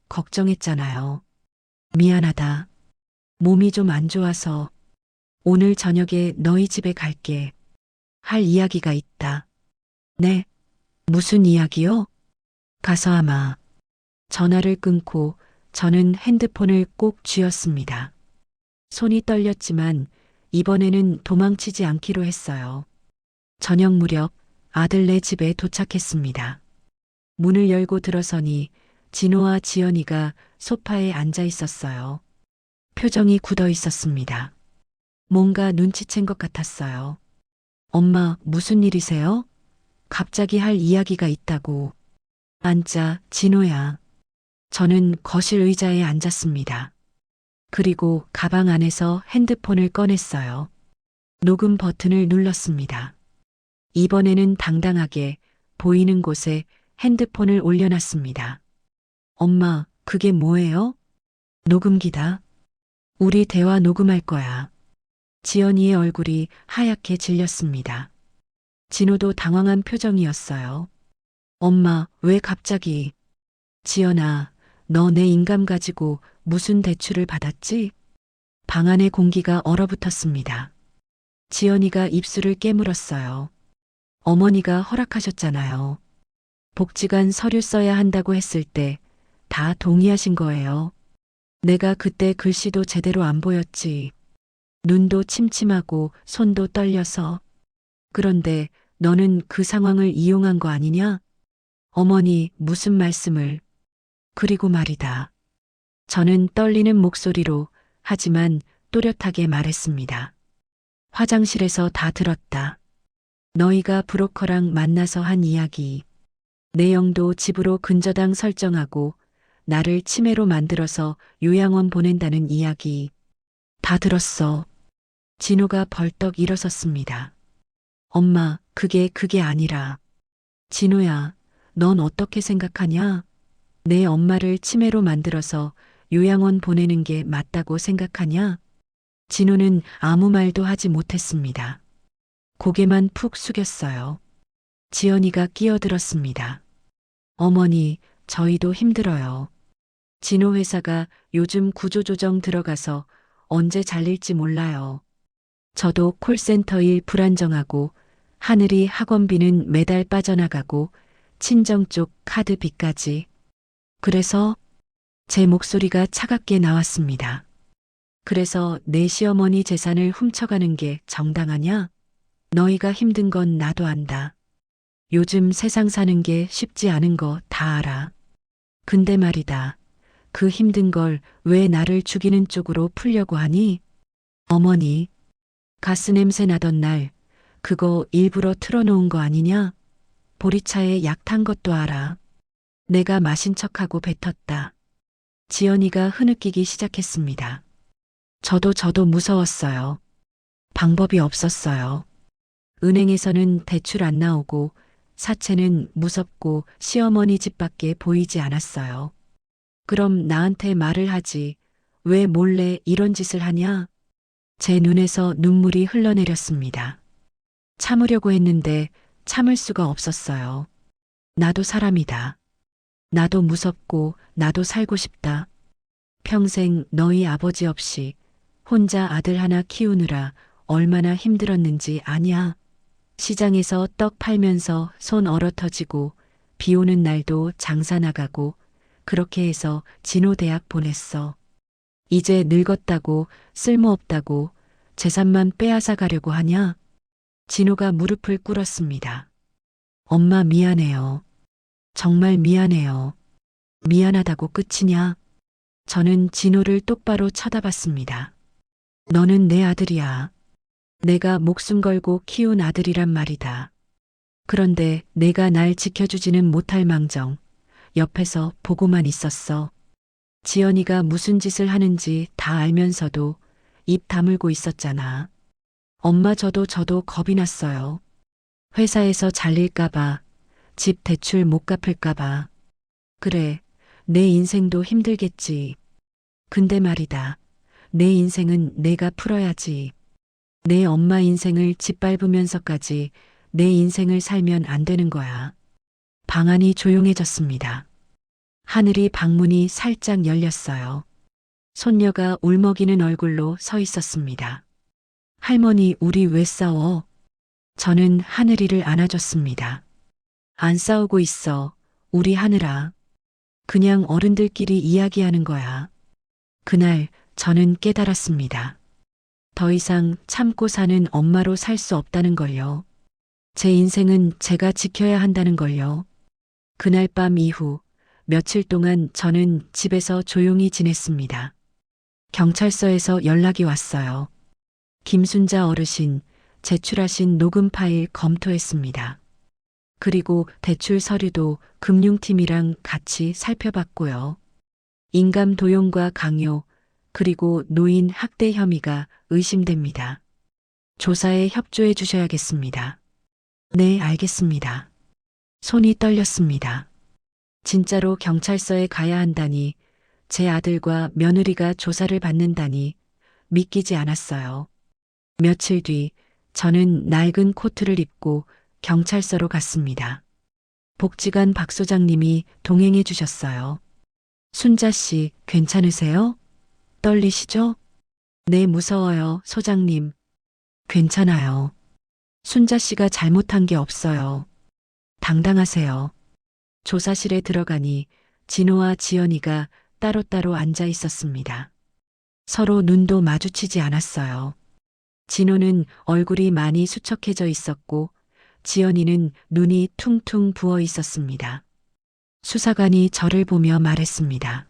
Speaker 1: 걱정했잖아요. 미안하다. 몸이 좀 안 좋아서 오늘 저녁에 너희 집에 갈게. 할 이야기가 있다. 네. 무슨 이야기요? 가서 아마. 전화를 끊고 저는 핸드폰을 꼭 쥐었습니다. 손이 떨렸지만 이번에는 도망치지 않기로 했어요. 저녁 무렵 아들네 집에 도착했습니다. 문을 열고 들어서니 진호와 지연이가 소파에 앉아 있었어요. 표정이 굳어 있었습니다. 뭔가 눈치챈 것 같았어요. 엄마, 무슨 일이세요? 갑자기 할 이야기가 있다고. 앉자, 진호야. 저는 거실 의자에 앉았습니다. 그리고 가방 안에서 핸드폰을 꺼냈어요. 녹음 버튼을 눌렀습니다. 이번에는 당당하게 보이는 곳에 핸드폰을 올려놨습니다. 엄마, 그게 뭐예요? 녹음기다. 우리 대화 녹음할 거야. 지연이의 얼굴이 하얗게 질렸습니다. 진호도 당황한 표정이었어요. 엄마, 왜 갑자기? 지연아, 너 내 인감 가지고 무슨 대출을 받았지? 방 안의 공기가 얼어붙었습니다. 지연이가 입술을 깨물었어요. 어머니가 허락하셨잖아요. 복지관 서류 써야 한다고 했을 때 다 동의하신 거예요. 내가 그때 글씨도 제대로 안 보였지. 눈도 침침하고 손도 떨려서. 그런데 너는 그 상황을 이용한 거 아니냐? 어머니, 무슨 말씀을. 그리고 말이다. 저는 떨리는 목소리로 하지만 또렷하게 말했습니다. 화장실에서 다 들었다. 너희가 브로커랑 만나서 한 이야기. 내영도 집으로 근저당 설정하고 나를 치매로 만들어서 요양원 보낸다는 이야기. 다 들었어. 진호가 벌떡 일어섰습니다. 엄마, 그게 아니라. 진호야, 넌 어떻게 생각하냐? 내 엄마를 치매로 만들어서 요양원 보내는 게 맞다고 생각하냐? 진호는 아무 말도 하지 못했습니다. 고개만 푹 숙였어요. 지연이가 끼어들었습니다. 어머니, 저희도 힘들어요. 진호 회사가 요즘 구조조정 들어가서 언제 잘릴지 몰라요. 저도 콜센터 일 불안정하고 하늘이 학원비는 매달 빠져나가고 친정 쪽 카드비까지. 그래서 제 목소리가 차갑게 나왔습니다. 그래서 내 시어머니 재산을 훔쳐가는 게 정당하냐? 너희가 힘든 건 나도 안다. 요즘 세상 사는 게 쉽지 않은 거 다 알아. 근데 말이다. 그 힘든 걸 왜 나를 죽이는 쪽으로 풀려고 하니? 어머니, 가스 냄새 나던 날 그거 일부러 틀어놓은 거 아니냐? 보리차에 약 탄 것도 알아. 내가 마신 척하고 뱉었다. 지연이가 흐느끼기 시작했습니다. 저도 무서웠어요. 방법이 없었어요. 은행에서는 대출 안 나오고 사채는 무섭고 시어머니 집밖에 보이지 않았어요. 그럼 나한테 말을 하지. 왜 몰래 이런 짓을 하냐? 제 눈에서 눈물이 흘러내렸습니다. 참으려고 했는데 참을 수가 없었어요. 나도 사람이다. 나도 무섭고 나도 살고 싶다. 평생 너희 아버지 없이 혼자 아들 하나 키우느라 얼마나 힘들었는지 아냐? 시장에서 떡 팔면서 손 얼어 터지고 비 오는 날도 장사 나가고 그렇게 해서 진호 대학 보냈어. 이제 늙었다고 쓸모없다고 재산만 빼앗아 가려고 하냐? 진호가 무릎을 꿇었습니다. 엄마 미안해요. 정말 미안해요. 미안하다고 끝이냐? 저는 진호를 똑바로 쳐다봤습니다. 너는 내 아들이야. 내가 목숨 걸고 키운 아들이란 말이다. 그런데 내가 날 지켜주지는 못할 망정 옆에서 보고만 있었어. 지연이가 무슨 짓을 하는지 다 알면서도 입 다물고 있었잖아. 엄마 저도 겁이 났어요. 회사에서 잘릴까봐, 집 대출 못 갚을까봐. 그래, 내 인생도 힘들겠지. 근데 말이다. 내 인생은 내가 풀어야지. 내 엄마 인생을 짓밟으면서까지 내 인생을 살면 안 되는 거야. 방 안이 조용해졌습니다. 하늘이 방문이 살짝 열렸어요. 손녀가 울먹이는 얼굴로 서 있었습니다. 할머니, 우리 왜 싸워? 저는 하늘이를 안아줬습니다. 안 싸우고 있어. 우리 하늘아. 그냥 어른들끼리 이야기하는 거야. 그날 저는 깨달았습니다. 더 이상 참고 사는 엄마로 살 수 없다는 걸요. 제 인생은 제가 지켜야 한다는 걸요. 그날 밤 이후 며칠 동안 저는 집에서 조용히 지냈습니다. 경찰서에서 연락이 왔어요. 김순자 어르신, 제출하신 녹음 파일 검토했습니다. 그리고 대출 서류도 금융팀이랑 같이 살펴봤고요. 인감 도용과 강요, 그리고 노인 학대 혐의가 의심됩니다. 조사에 협조해 주셔야겠습니다. 네, 알겠습니다. 손이 떨렸습니다. 진짜로 경찰서에 가야 한다니, 제 아들과 며느리가 조사를 받는다니 믿기지 않았어요. 며칠 뒤 저는 낡은 코트를 입고 경찰서로 갔습니다. 복지관 박 소장님이 동행해 주셨어요. 순자 씨, 괜찮으세요? 떨리시죠? 네, 무서워요, 소장님. 괜찮아요. 순자 씨가 잘못한 게 없어요. 당당하세요. 조사실에 들어가니 진호와 지연이가 따로따로 앉아 있었습니다. 서로 눈도 마주치지 않았어요. 진호는 얼굴이 많이 수척해져 있었고 지연이는 눈이 퉁퉁 부어 있었습니다. 수사관이 저를 보며 말했습니다.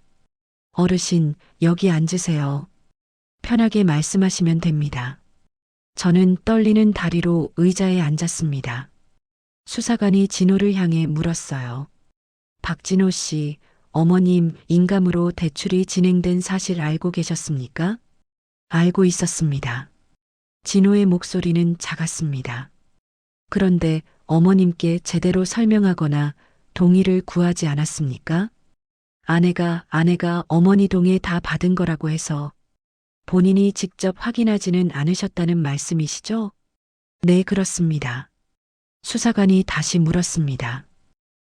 Speaker 1: 어르신, 여기 앉으세요. 편하게 말씀하시면 됩니다. 저는 떨리는 다리로 의자에 앉았습니다. 수사관이 진호를 향해 물었어요. 박진호 씨, 어머님 인감으로 대출이 진행된 사실 알고 계셨습니까? 알고 있었습니다. 진호의 목소리는 작았습니다. 그런데 어머님께 제대로 설명하거나 동의를 구하지 않았습니까? 아내가 어머니 동의 다 받은 거라고 해서 본인이 직접 확인하지는 않으셨다는 말씀이시죠? 네, 그렇습니다. 수사관이 다시 물었습니다.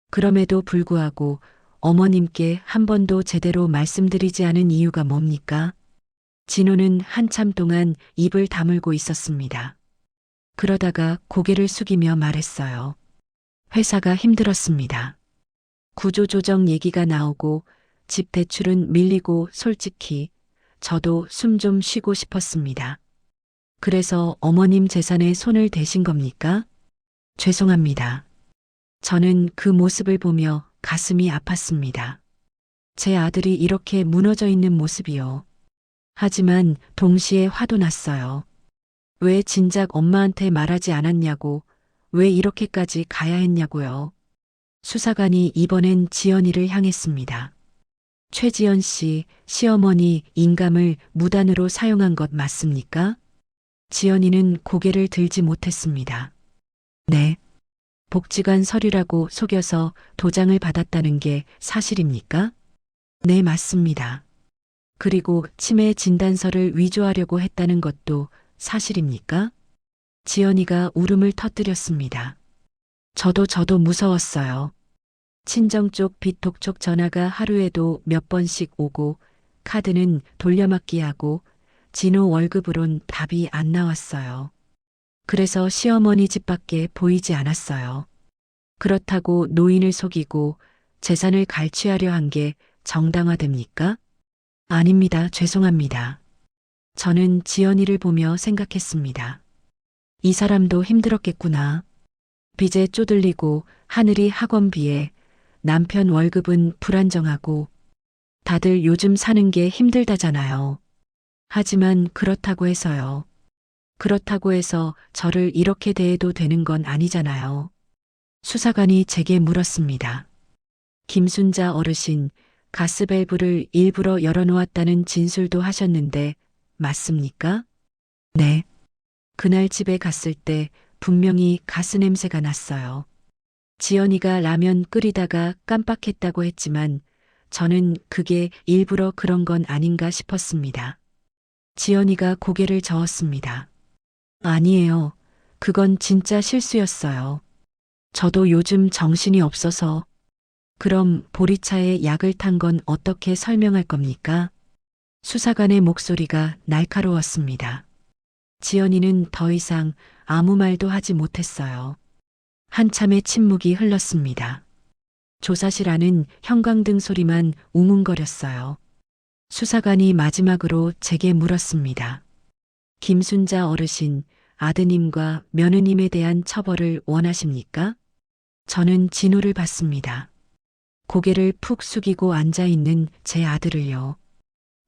Speaker 1: 그럼에도 불구하고 어머님께 한 번도 제대로 말씀드리지 않은 이유가 뭡니까? 진호는 한참 동안 입을 다물고 있었습니다. 그러다가 고개를 숙이며 말했어요. 회사가 힘들었습니다. 구조조정 얘기가 나오고 집 대출은 밀리고 솔직히 저도 숨 좀 쉬고 싶었습니다. 그래서 어머님 재산에 손을 대신 겁니까? 죄송합니다. 저는 그 모습을 보며 가슴이 아팠습니다. 제 아들이 이렇게 무너져 있는 모습이요. 하지만 동시에 화도 났어요. 왜 진작 엄마한테 말하지 않았냐고, 왜 이렇게까지 가야 했냐고요. 수사관이 이번엔 지연이를 향했습니다. 최지연 씨, 시어머니 인감을 무단으로 사용한 것 맞습니까? 지연이는 고개를 들지 못했습니다. 네. 복지관 서류라고 속여서 도장을 받았다는 게 사실입니까? 네, 맞습니다. 그리고 치매 진단서를 위조하려고 했다는 것도 사실입니까? 지연이가 울음을 터뜨렸습니다. 저도 무서웠어요. 친정 쪽 비톡촉 전화가 하루에도 몇 번씩 오고 카드는 돌려막기하고 진호 월급으론 답이 안 나왔어요. 그래서 시어머니 집밖에 보이지 않았어요. 그렇다고 노인을 속이고 재산을 갈취하려 한 게 정당화됩니까? 아닙니다. 죄송합니다. 저는 지연이를 보며 생각했습니다. 이 사람도 힘들었겠구나. 빚에 쪼들리고 하늘이 학원비에 남편 월급은 불안정하고 다들 요즘 사는 게 힘들다잖아요. 하지만 그렇다고 해서요. 그렇다고 해서 저를 이렇게 대해도 되는 건 아니잖아요. 수사관이 제게 물었습니다. 김순자 어르신, 가스밸브를 일부러 열어놓았다는 진술도 하셨는데 맞습니까? 네. 그날 집에 갔을 때 분명히 가스 냄새가 났어요. 지연이가 라면 끓이다가 깜빡했다고 했지만 저는 그게 일부러 그런 건 아닌가 싶었습니다. 지연이가 고개를 저었습니다. 아니에요. 그건 진짜 실수였어요. 저도 요즘 정신이 없어서. 그럼 보리차에 약을 탄 건 어떻게 설명할 겁니까? 수사관의 목소리가 날카로웠습니다. 지연이는 더 이상 아무 말도 하지 못했어요. 한참의 침묵이 흘렀습니다. 조사실 안은 형광등 소리만 웅웅거렸어요. 수사관이 마지막으로 제게 물었습니다. 김순자 어르신, 아드님과 며느님에 대한 처벌을 원하십니까? 저는 진호를 봤습니다. 고개를 푹 숙이고 앉아있는 제 아들을요.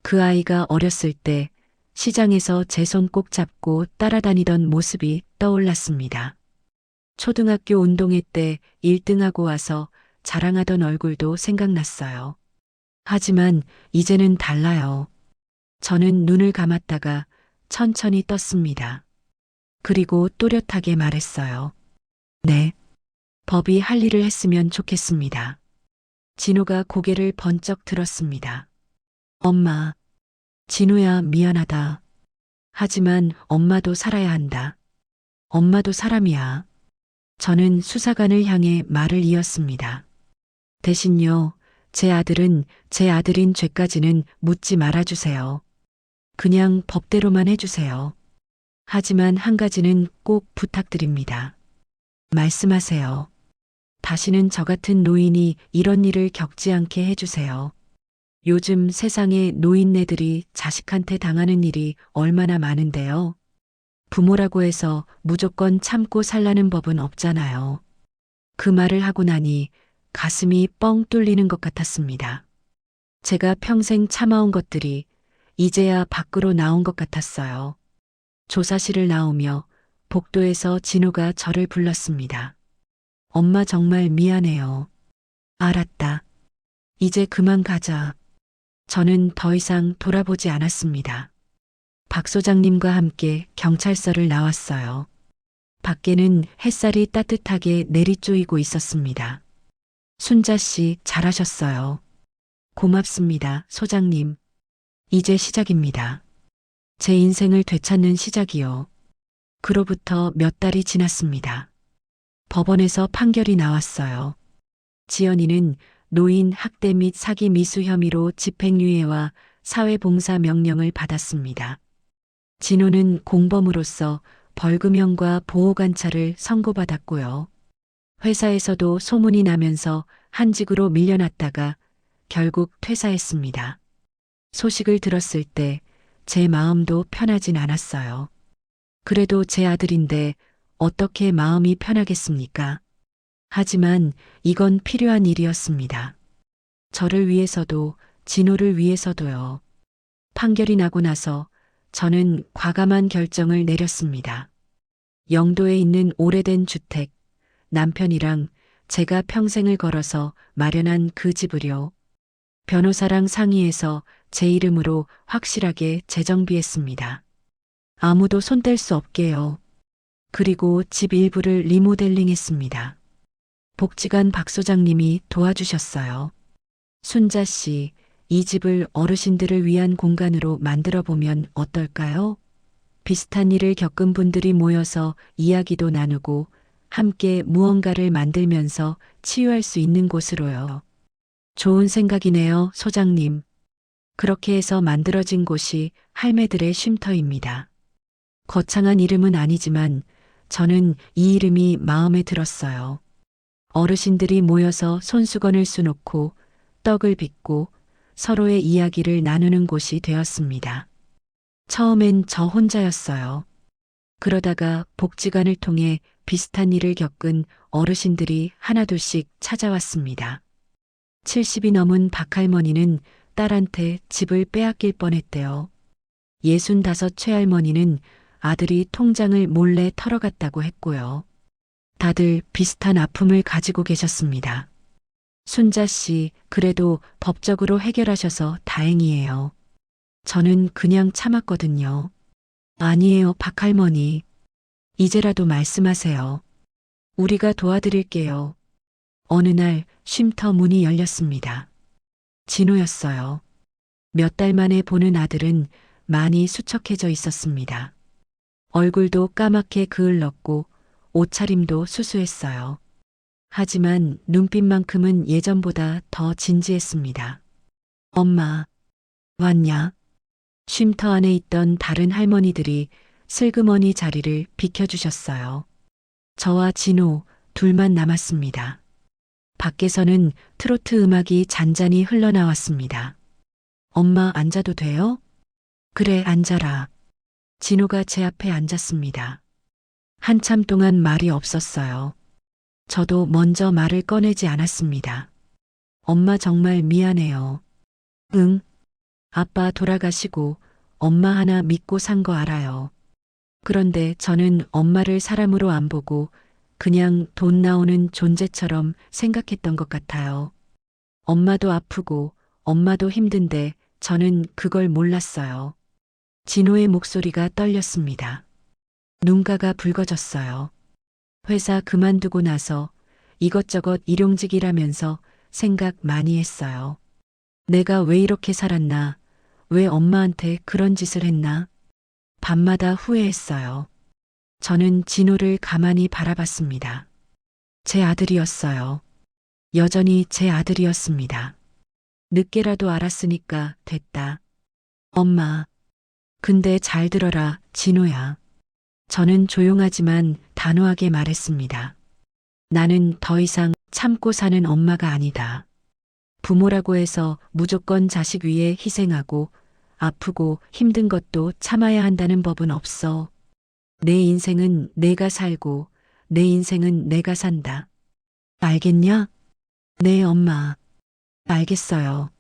Speaker 1: 그 아이가 어렸을 때 시장에서 제 손 꼭 잡고 따라다니던 모습이 떠올랐습니다. 초등학교 운동회 때 1등하고 와서 자랑하던 얼굴도 생각났어요. 하지만 이제는 달라요. 저는 눈을 감았다가 천천히 떴습니다. 그리고 또렷하게 말했어요. 네. 법이 할 일을 했으면 좋겠습니다. 진호가 고개를 번쩍 들었습니다. 엄마. 진호야, 미안하다. 하지만 엄마도 살아야 한다. 엄마도 사람이야. 저는 수사관을 향해 말을 이었습니다. 대신요, 제 아들인 죄까지는 묻지 말아주세요. 그냥 법대로만 해주세요. 하지만 한 가지는 꼭 부탁드립니다. 말씀하세요. 다시는 저 같은 노인이 이런 일을 겪지 않게 해주세요. 요즘 세상에 노인네들이 자식한테 당하는 일이 얼마나 많은데요. 부모라고 해서 무조건 참고 살라는 법은 없잖아요. 그 말을 하고 나니 가슴이 뻥 뚫리는 것 같았습니다. 제가 평생 참아온 것들이 이제야 밖으로 나온 것 같았어요. 조사실을 나오며 복도에서 진호가 저를 불렀습니다. 엄마 정말 미안해요. 알았다. 이제 그만 가자. 저는 더 이상 돌아보지 않았습니다. 박 소장님과 함께 경찰서를 나왔어요. 밖에는 햇살이 따뜻하게 내리쪼이고 있었습니다. 순자 씨 잘하셨어요. 고맙습니다, 소장님. 이제 시작입니다. 제 인생을 되찾는 시작이요. 그로부터 몇 달이 지났습니다. 법원에서 판결이 나왔어요. 지연이는 노인 학대 및 사기 미수 혐의로 집행유예와 사회봉사 명령을 받았습니다. 진호는 공범으로서 벌금형과 보호관찰을 선고받았고요. 회사에서도 소문이 나면서 한직으로 밀려났다가 결국 퇴사했습니다. 소식을 들었을 때 제 마음도 편하진 않았어요. 그래도 제 아들인데 어떻게 마음이 편하겠습니까? 하지만 이건 필요한 일이었습니다. 저를 위해서도 진호를 위해서도요. 판결이 나고 나서 저는 과감한 결정을 내렸습니다. 영도에 있는 오래된 주택, 남편이랑 제가 평생을 걸어서 마련한 그 집을요. 변호사랑 상의해서 제 이름으로 확실하게 재정비했습니다. 아무도 손댈 수 없게요. 그리고 집 일부를 리모델링했습니다. 복지관 박 소장님이 도와주셨어요. 순자 씨, 이 집을 어르신들을 위한 공간으로 만들어 보면 어떨까요? 비슷한 일을 겪은 분들이 모여서 이야기도 나누고 함께 무언가를 만들면서 치유할 수 있는 곳으로요. 좋은 생각이네요, 소장님. 그렇게 해서 만들어진 곳이 할매들의 쉼터입니다. 거창한 이름은 아니지만 저는 이 이름이 마음에 들었어요. 어르신들이 모여서 손수건을 수놓고 떡을 빚고 서로의 이야기를 나누는 곳이 되었습니다. 처음엔 저 혼자였어요. 그러다가 복지관을 통해 비슷한 일을 겪은 어르신들이 하나둘씩 찾아왔습니다. 70이 넘은 박할머니는 딸한테 집을 빼앗길 뻔했대요. 65 최할머니는 아들이 통장을 몰래 털어갔다고 했고요. 다들 비슷한 아픔을 가지고 계셨습니다. 순자 씨, 그래도 법적으로 해결하셔서 다행이에요. 저는 그냥 참았거든요. 아니에요, 박할머니. 이제라도 말씀하세요. 우리가 도와드릴게요. 어느 날 쉼터 문이 열렸습니다. 진호였어요. 몇 달 만에 보는 아들은 많이 수척해져 있었습니다. 얼굴도 까맣게 그을렀고 옷차림도 수수했어요. 하지만 눈빛만큼은 예전보다 더 진지했습니다. 엄마, 왔냐? 쉼터 안에 있던 다른 할머니들이 슬그머니 자리를 비켜주셨어요. 저와 진호 둘만 남았습니다. 밖에서는 트로트 음악이 잔잔히 흘러나왔습니다. 엄마 앉아도 돼요? 그래, 앉아라. 진호가 제 앞에 앉았습니다. 한참 동안 말이 없었어요. 저도 먼저 말을 꺼내지 않았습니다. 엄마 정말 미안해요. 응. 아빠 돌아가시고 엄마 하나 믿고 산 거 알아요. 그런데 저는 엄마를 사람으로 안 보고 그냥 돈 나오는 존재처럼 생각했던 것 같아요. 엄마도 아프고 엄마도 힘든데 저는 그걸 몰랐어요. 진호의 목소리가 떨렸습니다. 눈가가 붉어졌어요. 회사 그만두고 나서 이것저것 일용직이라면서 생각 많이 했어요. 내가 왜 이렇게 살았나? 왜 엄마한테 그런 짓을 했나? 밤마다 후회했어요. 저는 진호를 가만히 바라봤습니다. 제 아들이었어요. 여전히 제 아들이었습니다. 늦게라도 알았으니까 됐다. 엄마, 근데 잘 들어라, 진호야. 저는 조용하지만 단호하게 말했습니다. 나는 더 이상 참고 사는 엄마가 아니다. 부모라고 해서 무조건 자식 위해 희생하고 아프고 힘든 것도 참아야 한다는 법은 없어. 내 인생은 내가 살고 내 인생은 내가 산다. 알겠냐? 네, 엄마. 알겠어요.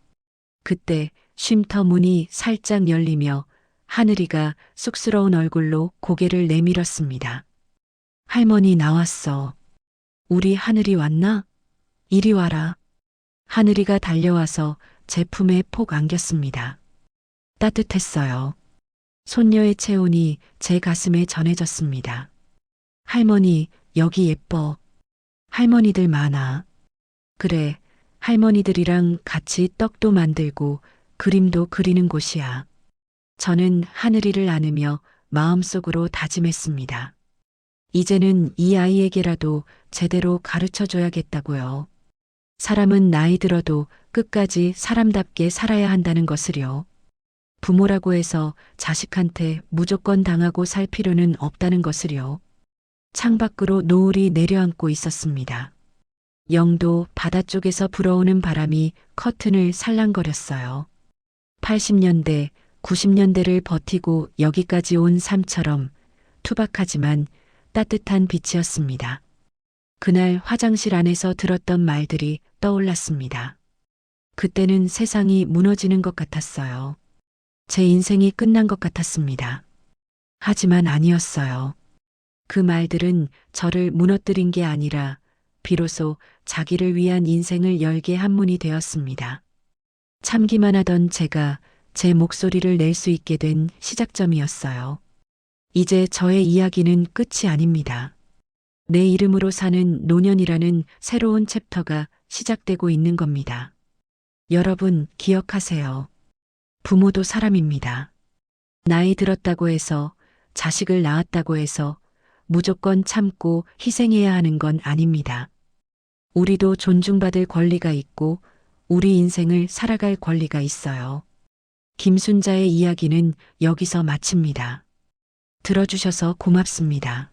Speaker 1: 그때 쉼터 문이 살짝 열리며 하늘이가 쑥스러운 얼굴로 고개를 내밀었습니다. 할머니 나왔어. 우리 하늘이 왔나? 이리 와라. 하늘이가 달려와서 제 품에 폭 안겼습니다. 따뜻했어요. 손녀의 체온이 제 가슴에 전해졌습니다. 할머니, 여기 예뻐. 할머니들 많아. 그래, 할머니들이랑 같이 떡도 만들고 그림도 그리는 곳이야. 저는 하늘이를 안으며 마음속으로 다짐했습니다. 이제는 이 아이에게라도 제대로 가르쳐 줘야겠다고요. 사람은 나이 들어도 끝까지 사람답게 살아야 한다는 것을요. 부모라고 해서 자식한테 무조건 당하고 살 필요는 없다는 것을요. 창밖으로 노을이 내려앉고 있었습니다. 영도 바다 쪽에서 불어오는 바람이 커튼을 살랑거렸어요. 80년대, 90년대를 버티고 여기까지 온 삶처럼 투박하지만 따뜻한 빛이었습니다. 그날 화장실 안에서 들었던 말들이 떠올랐습니다. 그때는 세상이 무너지는 것 같았어요. 제 인생이 끝난 것 같았습니다. 하지만 아니었어요. 그 말들은 저를 무너뜨린 게 아니라 비로소 자기를 위한 인생을 열게 한 문이 되었습니다. 참기만 하던 제가 제 목소리를 낼 수 있게 된 시작점이었어요. 이제 저의 이야기는 끝이 아닙니다. 내 이름으로 사는 노년이라는 새로운 챕터가 시작되고 있는 겁니다. 여러분 기억하세요. 부모도 사람입니다. 나이 들었다고 해서 자식을 낳았다고 해서 무조건 참고 희생해야 하는 건 아닙니다. 우리도 존중받을 권리가 있고 우리 인생을 살아갈 권리가 있어요. 김순자의 이야기는 여기서 마칩니다. 들어주셔서 고맙습니다.